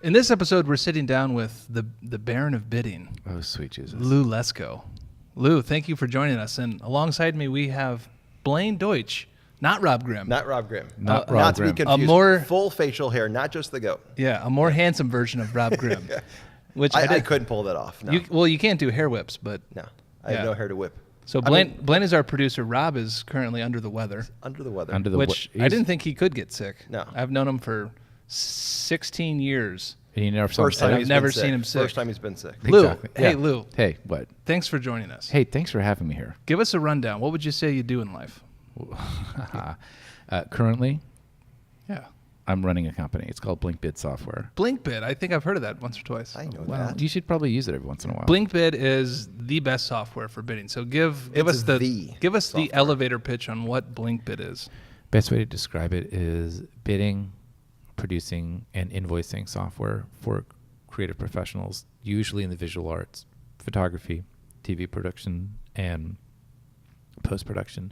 In this episode, we're sitting down with the Baron of Bidding. Oh, sweet Jesus. Lou Lesko. Lou, thank you for joining us. And alongside me, we have Blaine Deutsch, not Rob Grimm. Not Rob Grimm. Not Not to be Grimm. confused. Full facial hair, not just the goat. Yeah, a more handsome version of Rob Grimm. Which I couldn't pull that off. No. You can't do hair whips, but... No, I have no hair to whip. So Blaine is our producer. Rob is currently under the weather. Under the weather. Which I didn't think he could get sick. No. I've known him for 16 years. And you never saw First time I've he's never been sick. seen him sick. First time he's been sick. Lou, Exactly. hey Yeah. Lou. Hey, what? Thanks for joining us. Hey, thanks for having me here. Give us a rundown. What would you say you do in life? Currently, Yeah. I'm running a company. It's called BlinkBid Software. BlinkBid. I think I've heard of that once or twice. I know Well, that. you should probably use it every once in a while. BlinkBid is the best software for bidding. So give us the software. elevator pitch on what BlinkBid is. Best way to describe it is bidding, producing, and invoicing software for creative professionals, usually in the visual arts, photography, TV production, and post-production.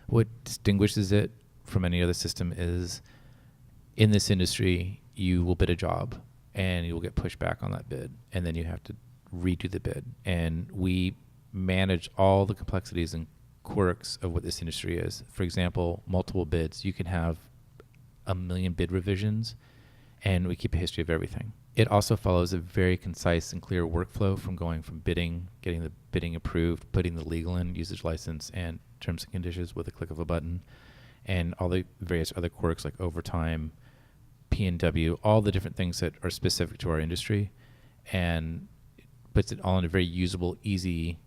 What distinguishes it from any other system is in this industry, you will bid a job and you will get pushed back on that bid, and then you have to redo the bid. And we manage all the complexities and quirks of what this industry is. For example, multiple bids. You can have 1 million bid revisions, and we keep a history of everything. It also follows a very concise and clear workflow from going from bidding, getting the bidding approved, putting the legal in, usage license, and terms and conditions with a click of a button, and all the various other quirks like overtime, P&W, all the different things that are specific to our industry, and puts it all in a very usable, easy,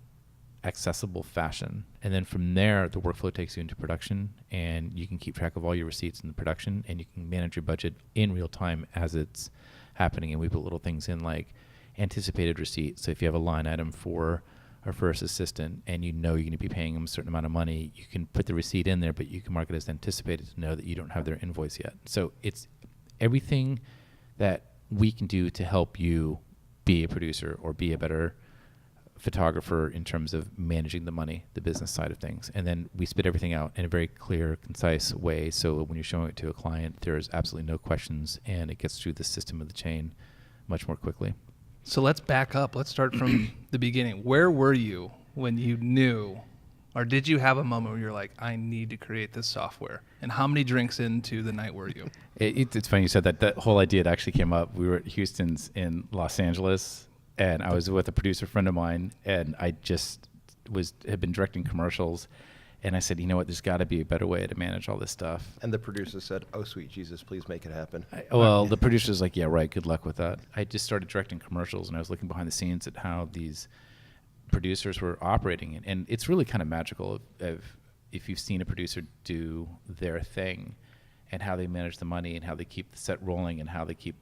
accessible fashion. And then from there, the workflow takes you into production, and you can keep track of all your receipts in the production, and you can manage your budget in real time as it's happening. And we put little things in like anticipated receipts. So if you have a line item for our first assistant and you know you're going to be paying them a certain amount of money, you can put the receipt in there, but you can mark it as anticipated to know that you don't have their invoice yet. So it's everything that we can do to help you be a producer or be a better photographer in terms of managing the money, the business side of things. And then we spit everything out in a very clear, concise way. So when you're showing it to a client, there's absolutely no questions, and it gets through the system of the chain much more quickly. So let's back up. Let's start from the beginning. Where were you when you knew, or did you have a moment where you're like, I need to create this software? And how many drinks into the night were you? It's funny you said that. That whole idea actually came up. We were at Houston's in Los Angeles, and I was with a producer friend of mine, and I just had been directing commercials, and I said, you know what, there's got to be a better way to manage all this stuff. And the producer said, oh, sweet Jesus, please make it happen. The producer's like, yeah, right, good luck with that. I just started directing commercials, and I was looking behind the scenes at how these producers were operating. And it's really kind of magical if you've seen a producer do their thing and how they manage the money and how they keep the set rolling and how they keep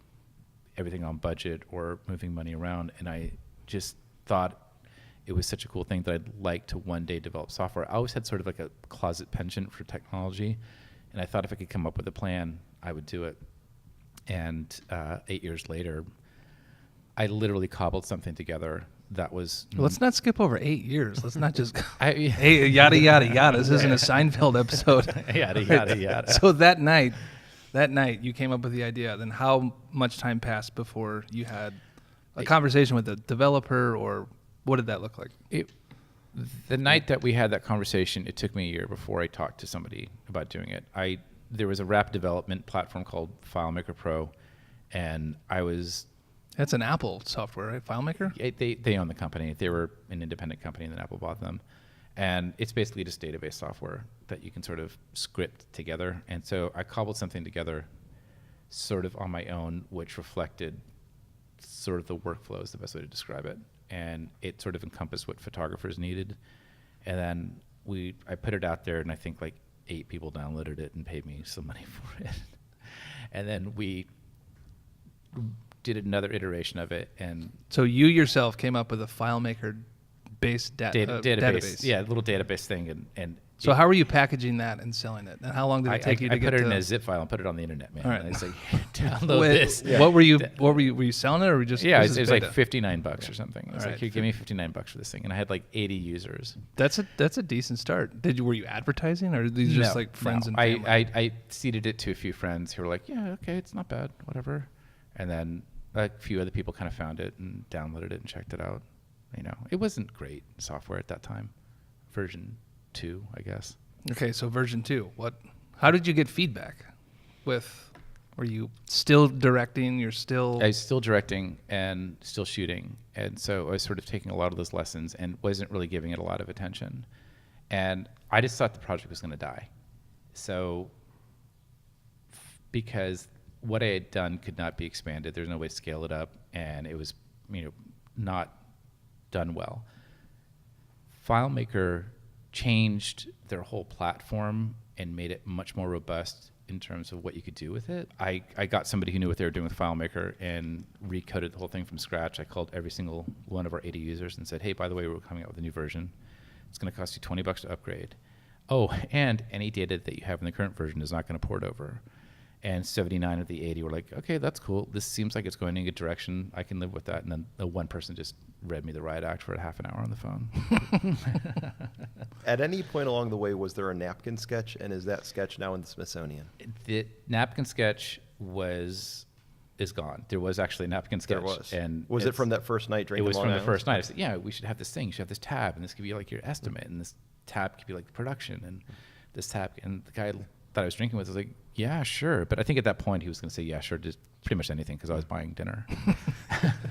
everything on budget or moving money around. And I just thought it was such a cool thing that I'd like to one day develop software. I always had sort of like a closet penchant for technology, and I thought if I could come up with a plan, I would do it. And 8 years later, I literally cobbled something together that was... Well, let's not skip over 8 years. Let's not just... Hey, yada, yada, yada. This isn't a Seinfeld episode. yada, yada, yada. So that night you came up with the idea. Then how much time passed before you had a conversation with the developer, or what did that look like? The night that we had that conversation, it took me a year before I talked to somebody about doing it. There was a rap development platform called FileMaker Pro, and I was... That's an Apple software, right? FileMaker? They own the company. They were an independent company, and then Apple bought them. And it's basically just database software that you can sort of script together. And so I cobbled something together sort of on my own, which reflected sort of the workflow is the best way to describe it. And it sort of encompassed what photographers needed. And then I put it out there, and I think like 8 people downloaded it and paid me some money for it. And then we did another iteration of it. And so you yourself came up with a FileMaker-based database. Yeah, a little database thing. And so how were you packaging that and selling it? And how long did it take you to get I put to it in a zip file and put it on the internet, man. All right. And I say, download this. Yeah. What were you selling it, or were you just... Yeah, it was like $59 or something. It was All like, right. here, give me $59 for this thing. And I had like 80 users. That's a decent start. Were you advertising, or are these just like friends and family? I seeded it to a few friends who were like, yeah, okay, it's not bad, whatever. And then a few other people kind of found it and downloaded it and checked it out. It wasn't great software at that time. Version 2, I guess. Okay, so version 2. How did you get feedback? Were you still directing? I was still directing and still shooting. And so I was sort of taking a lot of those lessons and wasn't really giving it a lot of attention. And I just thought the project was going to die. So because what I had done could not be expanded, there's no way to scale it up, and it was not done well. FileMaker changed their whole platform and made it much more robust in terms of what you could do with it. I got somebody who knew what they were doing with FileMaker and recoded the whole thing from scratch. I called every single one of our 80 users and said, hey, by the way, we're coming out with a new version. It's going to cost you $20 to upgrade. Oh, and any data that you have in the current version is not going to port over. And 79 of the 80 were like, okay, that's cool. This seems like it's going in a good direction. I can live with that. And then the one person just read me the riot act for half an hour on the phone. At any point along the way, was there a napkin sketch? And is that sketch now in the Smithsonian? The napkin sketch is gone. There was actually a napkin sketch. There was. And was it from that first night drinking? It was Long from Island? the first night. I said, yeah, we should have this thing. You should have this tab, and this could be like your estimate, and this tab could be like the production, and this tab. And the guy that I was drinking with was like, yeah, sure. But I think at that point he was going to say, yeah, sure, just pretty much anything because I was buying dinner.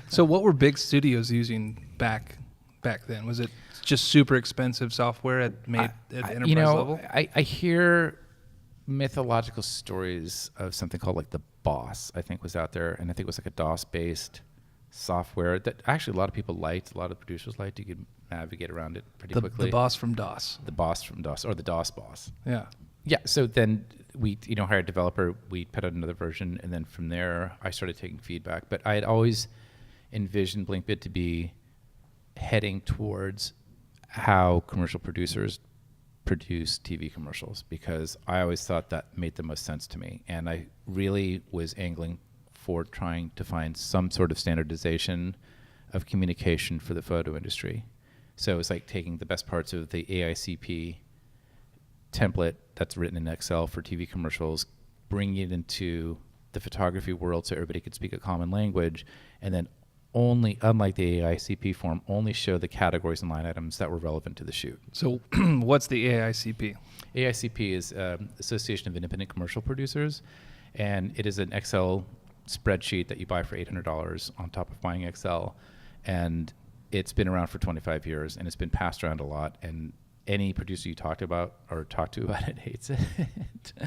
So what were big studios using back then? Was it just super expensive software at enterprise level? I hear mythological stories of something called like the Boss, I think was out there. And I think it was like a DOS-based software that actually a lot of people liked, a lot of producers liked. You could navigate around it pretty quickly. The Boss from DOS. The Boss from DOS, or the DOS Boss. Yeah. Yeah, so then we hired a developer, we put out another version, and then from there I started taking feedback. But I had always envisioned BlinkBid to be heading towards how commercial producers produce TV commercials, because I always thought that made the most sense to me. And I really was angling for trying to find some sort of standardization of communication for the photo industry. So it was like taking the best parts of the AICP template that's written in Excel for TV commercials, bringing it into the photography world so everybody could speak a common language, and then only, unlike the AICP form, only show the categories and line items that were relevant to the shoot. So what's the AICP? AICP is Association of Independent Commercial Producers, and it is an Excel spreadsheet that you buy for $800 on top of buying Excel, and it's been around for 25 years, and it's been passed around a lot, and any producer you talk to about it hates it.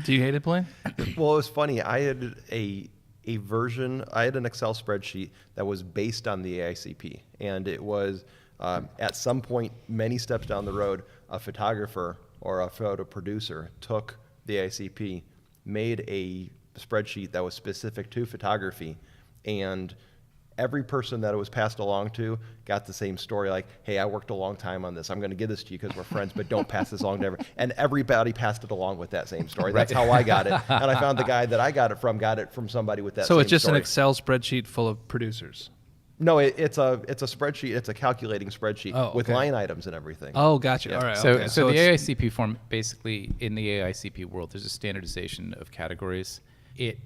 Do you hate it, Blaine? Well, it was funny. I had a version, I had an Excel spreadsheet that was based on the AICP. And it was, at some point, many steps down the road, a photographer or a photo producer took the AICP, made a spreadsheet that was specific to photography, and every person that it was passed along to got the same story, like, hey, I worked a long time on this. I'm going to give this to you because we're friends, but don't pass this along to everyone. And everybody passed it along with that same story. That's how I got it. And I found the guy that I got it from somebody with that same story. So it's just an Excel spreadsheet full of producers? No, it's a spreadsheet. It's a calculating spreadsheet with line items and everything. Oh, gotcha. Yeah. All right. So, okay. so the AICP form, basically, in the AICP world, there's a standardization of categories. It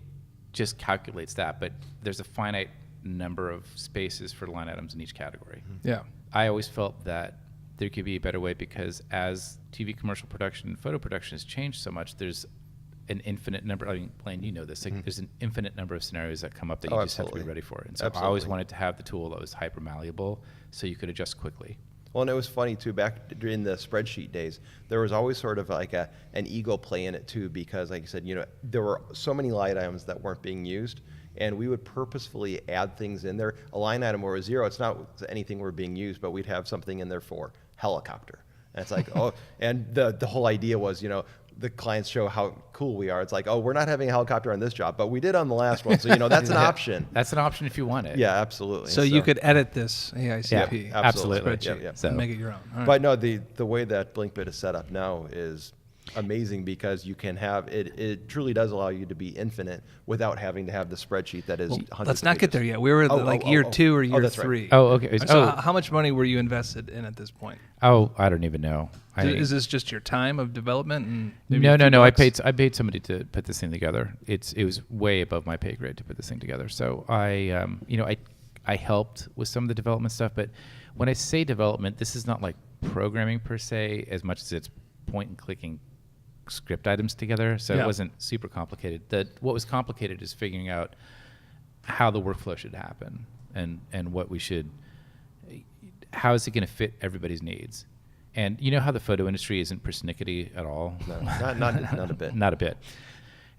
just calculates that, but there's a finite number of spaces for line items in each category. Yeah. I always felt that there could be a better way, because as TV commercial production and photo production has changed so much, there's an infinite number. I mean, Blaine, you know this. Like, there's an infinite number of scenarios that come up that you just have to be ready for. And so I always wanted to have the tool that was hyper malleable, so you could adjust quickly. Well, and it was funny too, back during the spreadsheet days, there was always sort of like an ego play in it too, because like you said, there were so many line items that weren't being used, and we would purposefully add things in there. A line item where it was 0, it's not anything we're being used, but we'd have something in there for helicopter. And it's like, oh, and the whole idea was, the clients show how cool we are. It's like, oh, we're not having a helicopter on this job, but we did on the last one. So, that's an option. That's an option if you want it. Yeah, absolutely. So you could edit this AICP absolutely. spreadsheet Yep. and make it your own. All right. But no, the way that BlinkBid is set up now is amazing because you can have it. It truly does allow you to be infinite without having to have the spreadsheet that is. Hundreds Let's of not get pages. there yet. We were at year 2 or year that's right. 3. Oh, okay. So how much money were you invested in at this point? Oh, I don't even know. Is this just your time of development? And maybe No. I bucks? paid somebody to put this thing together. It was way above my pay grade to put this thing together. So I helped with some of the development stuff. But when I say development, this is not like programming per se, as much as it's point and clicking script items together. So it wasn't super complicated. What was complicated is figuring out how the workflow should happen and what we should. How is it going to fit everybody's needs? And you know how the photo industry isn't persnickety at all? No, not a bit. Not a bit.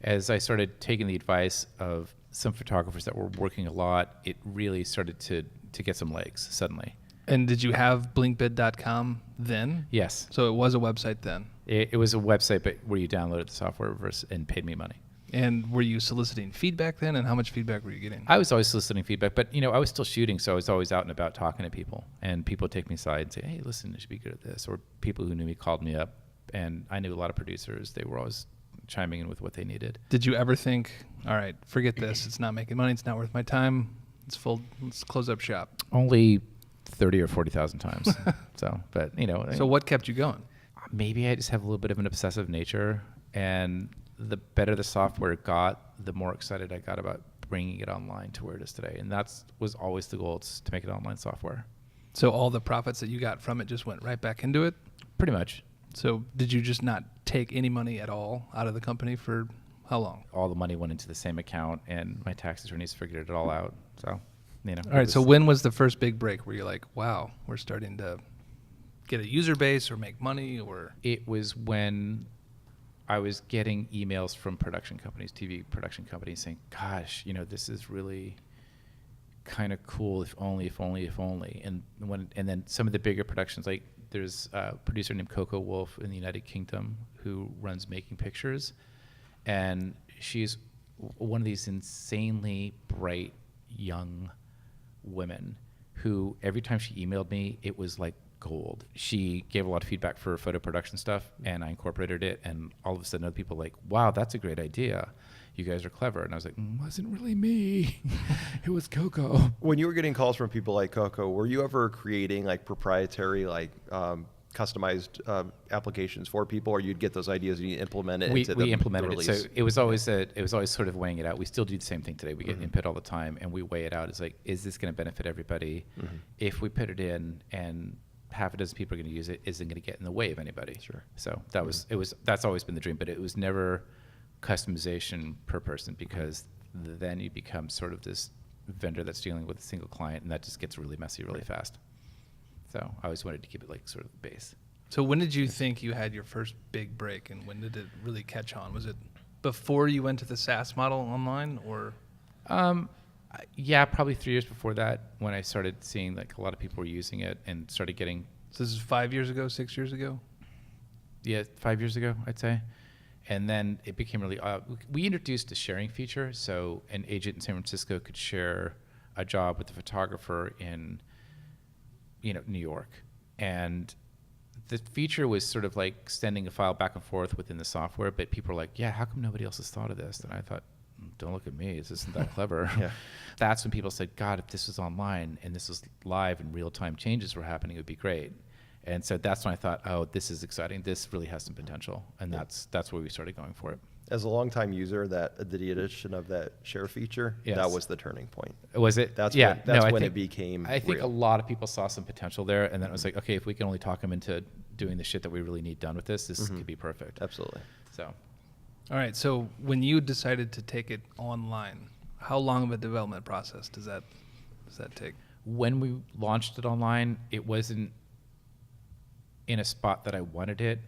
As I started taking the advice of some photographers that were working a lot, it really started to get some legs suddenly. And did you have BlinkBid.com then? Yes. So it was a website then. It was a website, but where you downloaded the software and paid me money. And were you soliciting feedback then? And how much feedback were you getting? I was always soliciting feedback, but I was still shooting, so I was always out and about talking to people. And people would take me aside and say, "Hey, listen, you should be good at this." Or people who knew me called me up, and I knew a lot of producers. They were always chiming in with what they needed. Did you ever think, all right, forget this. It's not making money. It's not worth my time. Let's close up shop. Only 30 or 40,000 times. But So what kept you going? Maybe I just have a little bit of an obsessive nature, and the better the software got, the more excited I got about bringing it online to where it is today. And that was always the goal, to make it online software. So all the profits that you got from it just went right back into it? Pretty much. So did you just not take any money at all out of the company for how long? All the money went into the same account, and my tax attorneys figured it all out. So, All right, so when was the first big break where you're like, wow, we're starting to get a user base or make money? Or it was when I was getting emails from production companies, TV production companies, saying, "Gosh, this is really kind of cool. If only. And then some of the bigger productions, like there's a producer named Coco Wolf in the United Kingdom who runs Making Pictures, and she's one of these insanely bright young women who every time she emailed me, it was like gold. She gave a lot of feedback for photo production stuff, and I incorporated it, and all of a sudden other people were like, "Wow, that's a great idea. You guys are clever." And I was like, wasn't really me. It was Coco. When you were getting calls from people like Coco, were you ever creating like proprietary, customized applications for people, or you'd get those ideas and you implement it into we implemented the it. release? So it was always sort of weighing it out. We still do the same thing today. We get input all the time, and we weigh it out. It's like, is this going to benefit everybody? If we put it in and half a dozen people are going to use it, isn't going to get in the way of anybody. Sure. So that's always been the dream, but it was never customization per person, because then you become sort of this vendor that's dealing with a single client, and that just gets really messy really fast. So I always wanted to keep it like sort of the base. So when did you think you had your first big break, and when did it really catch on? Was it before you went to the SaaS model online, or? Yeah, probably 3 years before that, when I started seeing like a lot of people were using it and started getting. So this is 5 years ago, 6 years ago? Yeah, 5 years ago, I'd say. And then it became really, we introduced a sharing feature, so an agent in San Francisco could share a job with a photographer in, New York. And the feature was sort of like sending a file back and forth within the software, but people were like, "Yeah, how come nobody else has thought of this?" And I thought, don't look at me, this isn't that clever. Yeah. That's when people said, "God, if this was online and this was live and real-time changes were happening, it would be great." And so that's when I thought, oh, this is exciting. This really has some potential. And that's where we started going for it. As a longtime user, the addition of that share feature, Yes. that was the turning point. Was it? That's yeah. when it became I think real. a lot of people saw some potential there, and then it was like, okay, if we can only talk them into doing the shit that we really need done with this could be perfect. Absolutely. So, All right, so when you decided to take it online, how long of a development process does that take? when we launched it online, it wasn't in a spot that I wanted it,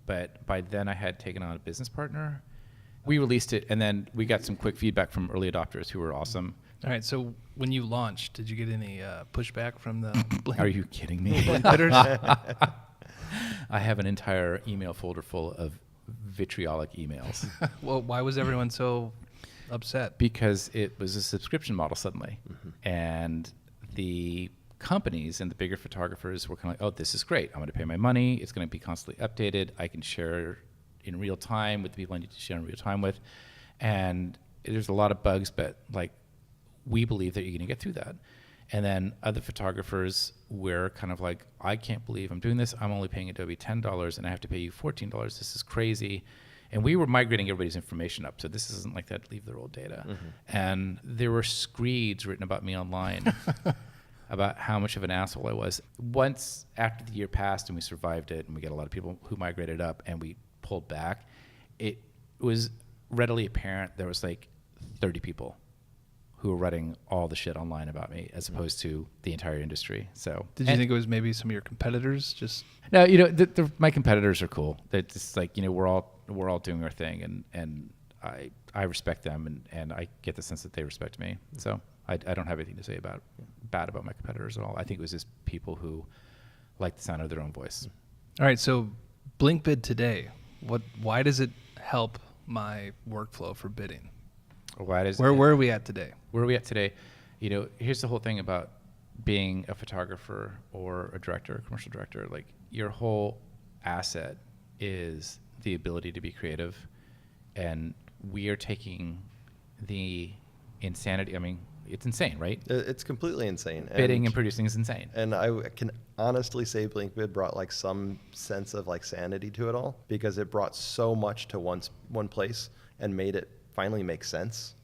but by then I had taken on a business partner. We released it, and then we got some quick feedback from early adopters who were awesome. All right, so when you launched, did you get any pushback from the Are you kidding me? BlinkBidders? I have an entire email folder full of vitriolic emails. Well, why was everyone so upset? Because it was a subscription model suddenly. And the companies and the bigger photographers were kind of like, oh, this is great. I'm going to pay my money. It's going to be constantly updated. I can share in real time with the people I need to share in real time with. And there's a lot of bugs, but like we believe that you're going to get through that. And then other photographers were kind of like, I can't believe I'm doing this. I'm only paying Adobe $10 and I have to pay you $14. This is crazy. And we were migrating everybody's information up. So this isn't like that, leave their old data. And there were screeds written about me online about how much of an asshole I was. Once after the year passed and we survived it and we got a lot of people who migrated up and we pulled back, it was readily apparent there was like 30 people who were writing all the shit online about me as opposed to the entire industry. So did you think it was maybe some of your competitors? Just no, my competitors are cool. They're just like, we're all doing our thing, and I respect them, and I get the sense that they respect me. So I don't have anything to say bad about my competitors at all. I think it was just people who like the sound of their own voice. All right, so BlinkBid today, why does it help my workflow for bidding? Where are we at today? Where are we at today? Here's the whole thing about being a photographer or a director, a commercial director. Like, your whole asset is the ability to be creative, and we are taking the insanity. I mean, it's insane, right? It's completely insane. Bidding and producing is insane. And I can honestly say BlinkBid brought like some sense of like sanity to it all, because it brought so much to one place and made it finally make sense.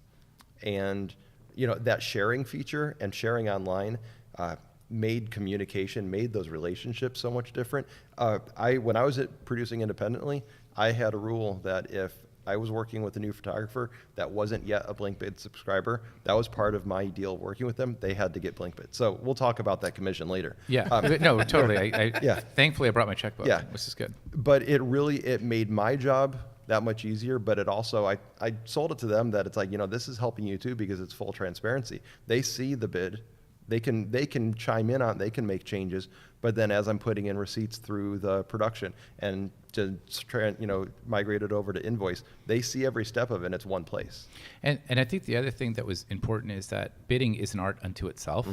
And that sharing feature and sharing online made communication, made those relationships so much different. When I was producing independently, I had a rule that if I was working with a new photographer that wasn't yet a BlinkBid subscriber, that was part of my deal working with them. They had to get BlinkBid. So we'll talk about that commission later. Yeah, no, totally. Yeah. Thankfully, I brought my checkbook, yeah. which is good. But it made my job that much easier, but it also, I sold it to them that it's like, this is helping you too, because it's full transparency. They see the bid, they can chime in on, they can make changes, but then as I'm putting in receipts through the production and to migrate it over to invoice, they see every step of it, and it's one place. And I think the other thing that was important is that bidding is an art unto itself.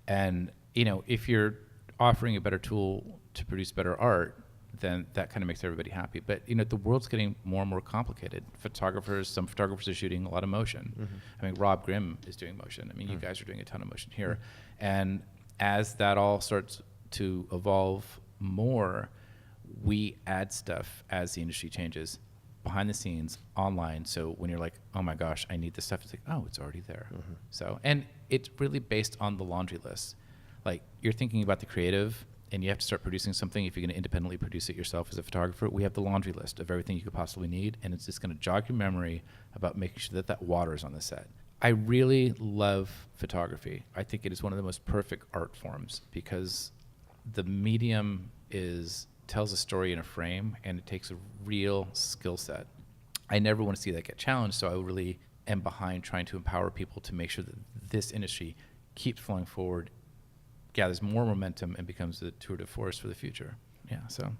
And if you're offering a better tool to produce better art, then that kind of makes everybody happy. But the world's getting more and more complicated. Some photographers are shooting a lot of motion. I mean, Rob Grimm is doing motion. I mean, you guys are doing a ton of motion here. And as that all starts to evolve more, we add stuff as the industry changes behind the scenes, online. So when you're like, oh my gosh, I need this stuff, it's like, oh, it's already there. So, and it's really based on the laundry list. Like, you're thinking about the creative, and you have to start producing something. If you're going to independently produce it yourself as a photographer, we have the laundry list of everything you could possibly need, and it's just going to jog your memory about making sure that water is on the set. I really love photography. I think it is one of the most perfect art forms, because the medium tells a story in a frame, and it takes a real skill set. I never want to see that get challenged, so I really am behind trying to empower people to make sure that this industry keeps flowing forward, gathers more momentum, and becomes the tour de force for the future. Yeah.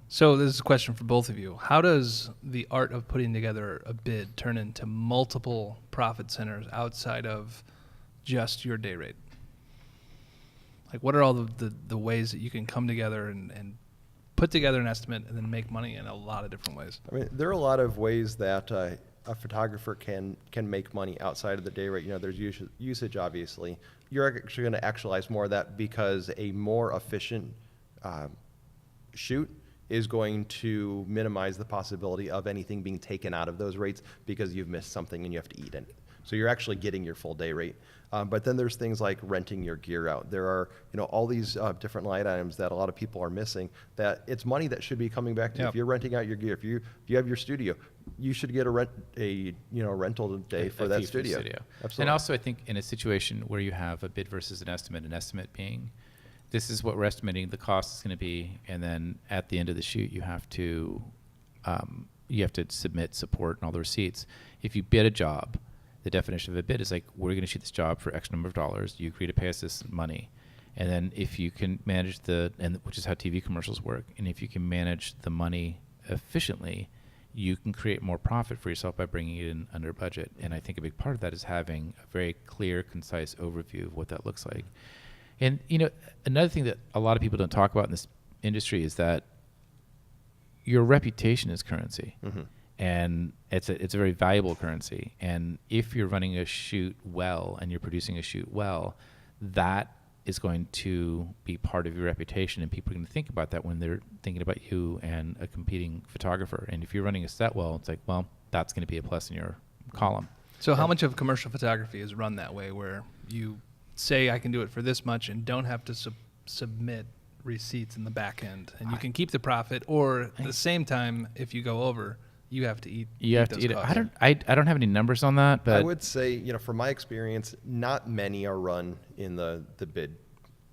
So this is a question for both of you. How does the art of putting together a bid turn into multiple profit centers outside of just your day rate? Like, what are all the ways that you can come together and put together an estimate and then make money in a lot of different ways? I mean, there are a lot of ways that a photographer can make money outside of the day rate. There's usage, obviously. You're actually going to actualize more of that, because a more efficient shoot is going to minimize the possibility of anything being taken out of those rates because you've missed something and you have to eat it. So you're actually getting your full day rate. But then there's things like renting your gear out. There are all these different line items that a lot of people are missing, that it's money that should be coming back to you. If you're renting out your gear, if you have your studio, you should get a rental day for that studio. Absolutely. And also, I think in a situation where you have a bid versus an estimate being, this is what we're estimating the cost is going to be, and then at the end of the shoot, you have to submit support and all the receipts. If you bid a job, the definition of a bid is like, we're going to shoot this job for X number of dollars. You agree to pay us this money. And then if you can manage which is how TV commercials work, and if you can manage the money efficiently, you can create more profit for yourself by bringing it in under budget. And I think a big part of that is having a very clear, concise overview of what that looks like. And another thing that a lot of people don't talk about in this industry is that your reputation is currency. and it's a very valuable currency. And if you're running a shoot well and you're producing a shoot well, that is going to be part of your reputation, and people are going to think about that when they're thinking about you and a competing photographer. And if you're running a set well, it's like, well, that's going to be a plus in your column. So how much of commercial photography is run that way, where you say I can do it for this much and don't have to submit receipts in the back end, and you can keep the profit, or at the same time, if you go over, you have to eat. You have to those eat it. costs. I don't have any numbers on that, but I would say, from my experience, not many are run in the bid.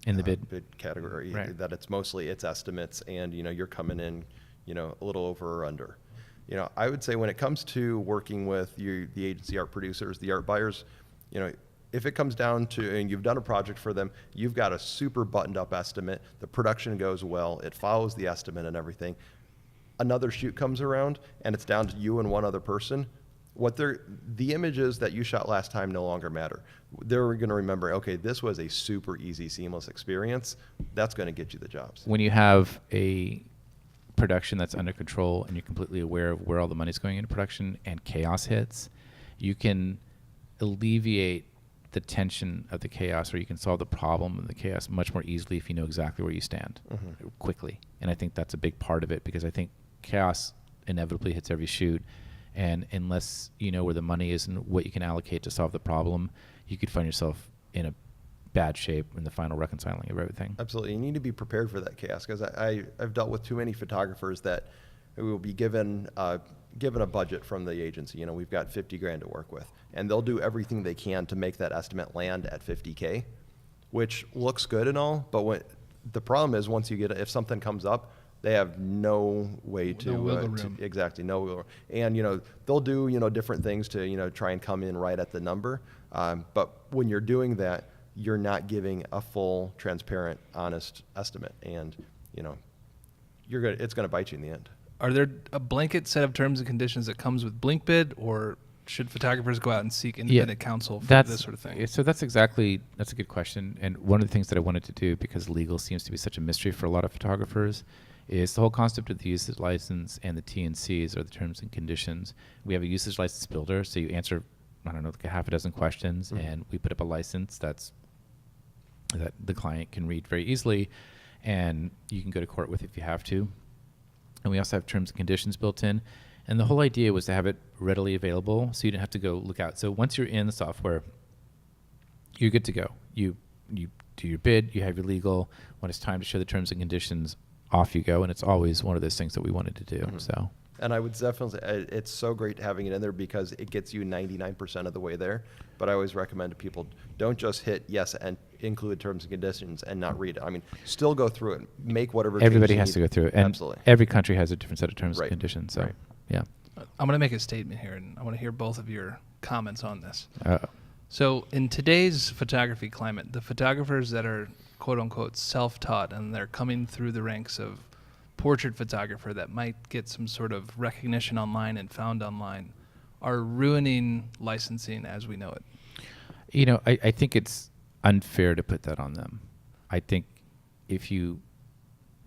In the bid category, right. That it's mostly it's estimates, and you're coming in, a little over or under. I would say when it comes to working with the agency art producers, the art buyers, if it comes down to, and you've done a project for them, you've got a super buttoned up estimate, the production goes well, it follows the estimate and everything. Another shoot comes around and it's down to you and one other person. The images that you shot last time no longer matter. They're going to remember, okay, this was a super easy, seamless experience. That's going to get you the jobs. When you have a production that's under control and you're completely aware of where all the money's going into production and chaos hits, you can alleviate the tension of the chaos, or you can solve the problem of the chaos much more easily if you know exactly where you stand quickly. And I think that's a big part of it, because I think chaos inevitably hits every shoot. And unless you know where the money is and what you can allocate to solve the problem, you could find yourself in a bad shape in the final reconciling of everything. Absolutely. You need to be prepared for that chaos, because I've dealt with too many photographers that will be given a budget from the agency. We've got 50 grand to work with, and they'll do everything they can to make that estimate land at 50K, which looks good and all, but the problem is once if something comes up, they have no way to, No wiggle room. Exactly, no wiggle room. And, they'll do, different things to, try and come in right at the number. But when you're doing that, you're not giving a full, transparent, honest estimate. And, it's going to bite you in the end. Are there a blanket set of terms and conditions that comes with BlinkBid, or should photographers go out and seek independent counsel for this sort of thing? So that's a good question. And one of the things that I wanted to do, because legal seems to be such a mystery for a lot of photographers, is the whole concept of the usage license and the T&Cs, or the terms and conditions. We have a usage license builder, so you answer, like a half a dozen questions, and we put up a license that the client can read very easily, and you can go to court with if you have to. And we also have terms and conditions built in. And the whole idea was to have it readily available, so you didn't have to go look out. So once you're in the software, you're good to go. You do your bid, you have your legal. When it's time to show the terms and conditions, off you go. And it's always one of those things that we wanted to do. So. And I would definitely say it's so great having it in there, because it gets you 99% of the way there. But I always recommend to people, don't just hit yes and include terms and conditions and not read it. I mean, still go through it, make whatever Everybody changes has to you go through it. need. And Absolutely. every country has a different set of terms Right. and conditions. So, Right. yeah. I'm going to make a statement here, and I want to hear both of your comments on this. Uh-oh. So in today's photography climate, the photographers that are quote unquote self-taught, and they're coming through the ranks of portrait photographer that might get some sort of recognition online and found online, are ruining licensing as we know it. I think it's unfair to put that on them. I think if you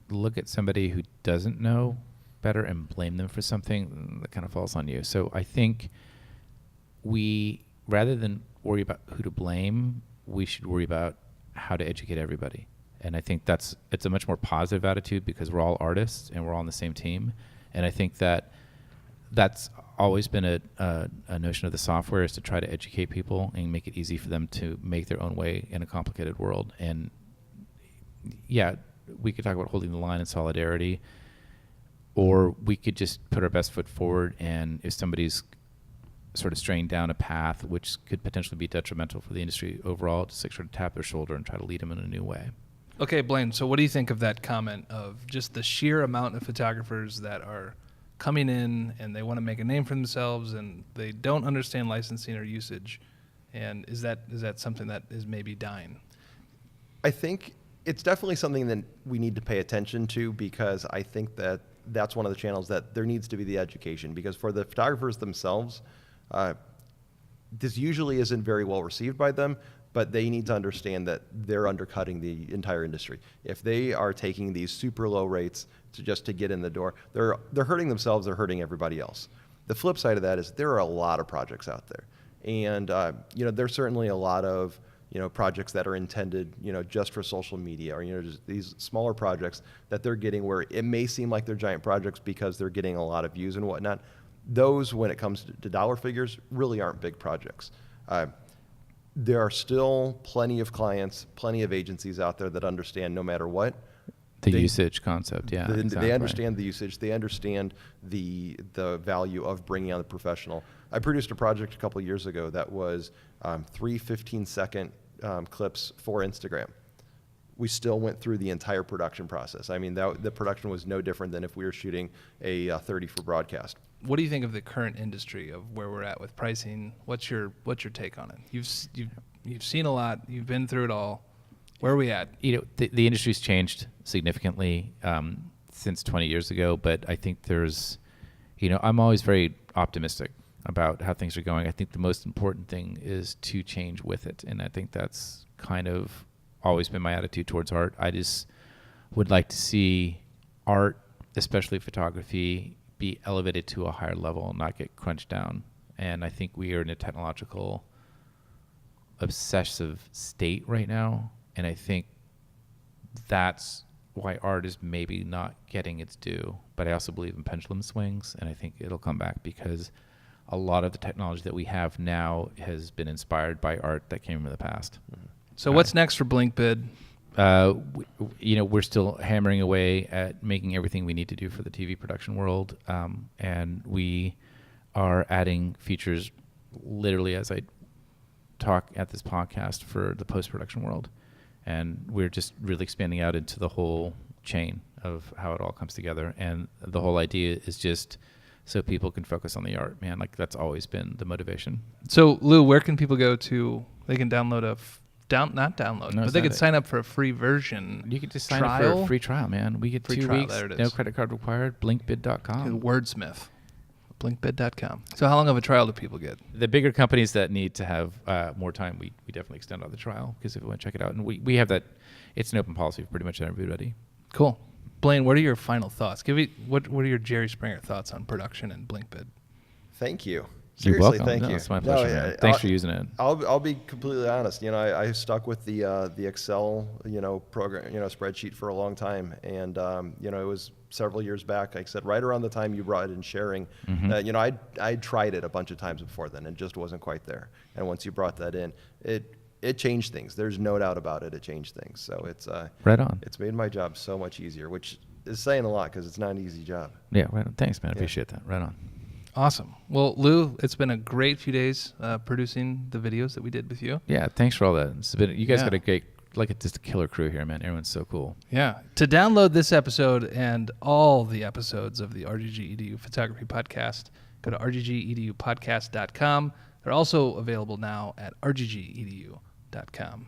look at somebody who doesn't know better and blame them for something, that kind of falls on you. So I think rather than worry about who to blame, we should worry about how to educate everybody. And I think it's a much more positive attitude, because we're all artists and we're all on the same team. And I think that's always been a notion of the software, is to try to educate people and make it easy for them to make their own way in a complicated world. And yeah, we could talk about holding the line and solidarity, or we could just put our best foot forward. And if somebody's sort of straying down a path which could potentially be detrimental for the industry overall, just sort of tap their shoulder and try to lead them in a new way. Okay, Blaine, so what do you think of that comment of just the sheer amount of photographers that are coming in and they want to make a name for themselves and they don't understand licensing or usage? And is that something that is maybe dying? I think it's definitely something that we need to pay attention to, because I think that's one of the channels that there needs to be the education, because for the photographers themselves, this usually isn't very well received by them, but they need to understand that they're undercutting the entire industry. If they are taking these super low rates to get in the door, they're hurting themselves, they're hurting everybody else. The flip side of that is there are a lot of projects out there. And, there's certainly a lot of, projects that are intended, just for social media or, just these smaller projects that they're getting where it may seem like they're giant projects because they're getting a lot of views and whatnot. Those, when it comes to dollar figures, really aren't big projects. There are still plenty of clients, plenty of agencies out there that understand no matter what. The usage concept, yeah. They understand the usage. They understand the value of bringing on the professional. I produced a project a couple of years ago that was 3 15-second clips for Instagram. We still went through the entire production process. I mean, the production was no different than if we were shooting a 30 for broadcast. What do you think of the current industry of where we're at with pricing? What's your take on it? You've seen a lot. You've been through it all. Where are we at? The industry's changed significantly since 20 years ago, but I think there's, I'm always very optimistic about how things are going. I think the most important thing is to change with it, and I think that's kind of always been my attitude towards art. I just would like to see art, especially photography, be elevated to a higher level and not get crunched down. And I think we are in a technological obsessive state right now. And I think that's why art is maybe not getting its due. But I also believe in pendulum swings, and I think it'll come back because a lot of the technology that we have now has been inspired by art that came from the past. So what's next for BlinkBid? We're still hammering away at making everything we need to do for the TV production world, and we are adding features literally as I talk at this podcast for the post-production world. And we're just really expanding out into the whole chain of how it all comes together. And the whole idea is just so people can focus on the art, man. Like, that's always been the motivation. So, Lou, where can people go to? They can download they can sign up for a free version. You can just sign up for a free trial, man. We get free 2 trial, weeks, there it is. no credit card required, BlinkBid.com. Wordsmith. BlinkBid.com. So how long of a trial do people get? The bigger companies that need to have more time, we definitely extend out the trial because if you want to check it out. And we have that. It's an open policy for pretty much everybody. Cool. Blaine, what are your final thoughts? What are your Jerry Springer thoughts on production and BlinkBid? Thank you. You're Seriously, welcome. thank you. It's my pleasure, man. Thanks for using it. I'll be completely honest. I stuck with the Excel, program, spreadsheet for a long time, and it was several years back. Like I said, right around the time you brought in sharing, I'd tried it a bunch of times before then, and just wasn't quite there. And once you brought that in, it changed things. There's no doubt about it. It changed things. So it's right on. It's made my job so much easier, which is saying a lot because it's not an easy job. Yeah, right on. Thanks, man. I appreciate that. Right on. Awesome. Well, Lou, it's been a great few days producing the videos that we did with you. Yeah, thanks for all that. You guys got a great, just a killer crew here, man. Everyone's so cool. Yeah. To download this episode and all the episodes of the RGG EDU Photography Podcast, go to rggedupodcast.com. They're also available now at rggedu.com.